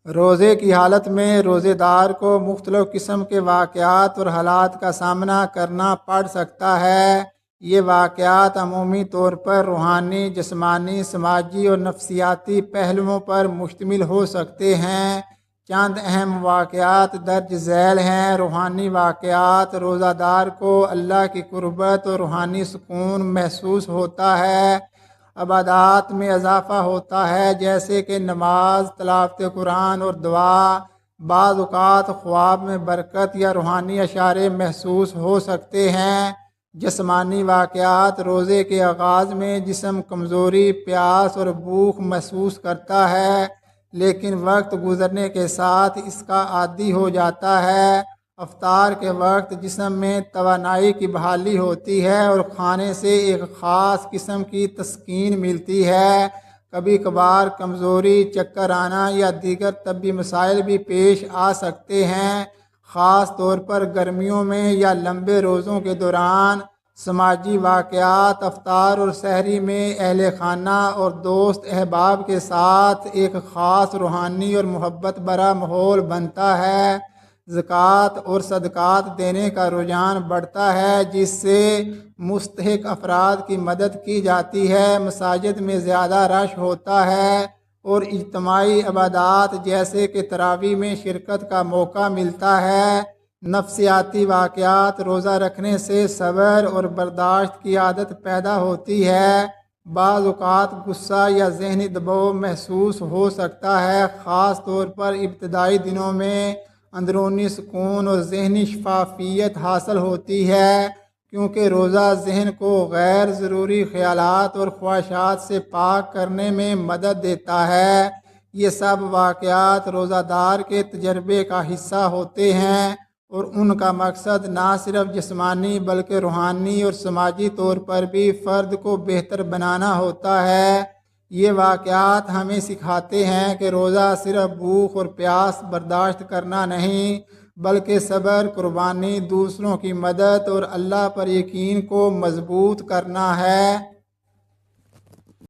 روزے کی حالت میں روزے دار کو مختلف قسم کے واقعات اور حالات کا سامنا کرنا پڑ سکتا ہے۔ یہ واقعات عمومی طور پر روحانی، جسمانی، سماجی اور نفسیاتی پہلوؤں پر مشتمل ہو سکتے ہیں۔ چند اہم واقعات درج ذیل ہیں۔ روحانی واقعات: روزہ دار کو اللہ کی قربت اور روحانی سکون محسوس ہوتا ہے۔ عبادات میں اضافہ ہوتا ہے، جیسے کہ نماز، تلاوت قرآن اور دعا۔ بعض اوقات خواب میں برکت یا روحانی اشارے محسوس ہو سکتے ہیں۔ جسمانی واقعات: روزے کے آغاز میں جسم کمزوری، پیاس اور بھوک محسوس کرتا ہے، لیکن وقت گزرنے کے ساتھ اس کا عادی ہو جاتا ہے۔ افطار کے وقت جسم میں توانائی کی بحالی ہوتی ہے اور کھانے سے ایک خاص قسم کی تسکین ملتی ہے۔ کبھی کبھار کمزوری، چکر آنا یا دیگر طبی مسائل بھی پیش آ سکتے ہیں، خاص طور پر گرمیوں میں یا لمبے روزوں کے دوران۔ سماجی واقعات: افطار اور سحری میں اہل خانہ اور دوست احباب کے ساتھ ایک خاص روحانی اور محبت بھرا ماحول بنتا ہے۔ زکوٰۃ اور صدقات دینے کا رجحان بڑھتا ہے، جس سے مستحق افراد کی مدد کی جاتی ہے۔ مساجد میں زیادہ رش ہوتا ہے اور اجتماعی عبادات جیسے کہ تراویح میں شرکت کا موقع ملتا ہے۔ نفسیاتی واقعات: روزہ رکھنے سے صبر اور برداشت کی عادت پیدا ہوتی ہے۔ بعض اوقات غصہ یا ذہنی دباؤ محسوس ہو سکتا ہے، خاص طور پر ابتدائی دنوں میں۔ اندرونی سکون اور ذہنی شفافیت حاصل ہوتی ہے، کیونکہ روزہ ذہن کو غیر ضروری خیالات اور خواہشات سے پاک کرنے میں مدد دیتا ہے۔ یہ سب واقعات روزہ دار کے تجربے کا حصہ ہوتے ہیں اور ان کا مقصد نہ صرف جسمانی بلکہ روحانی اور سماجی طور پر بھی فرد کو بہتر بنانا ہوتا ہے۔ یہ واقعات ہمیں سکھاتے ہیں کہ روزہ صرف بھوک اور پیاس برداشت کرنا نہیں، بلکہ صبر، قربانی، دوسروں کی مدد اور اللہ پر یقین کو مضبوط کرنا ہے۔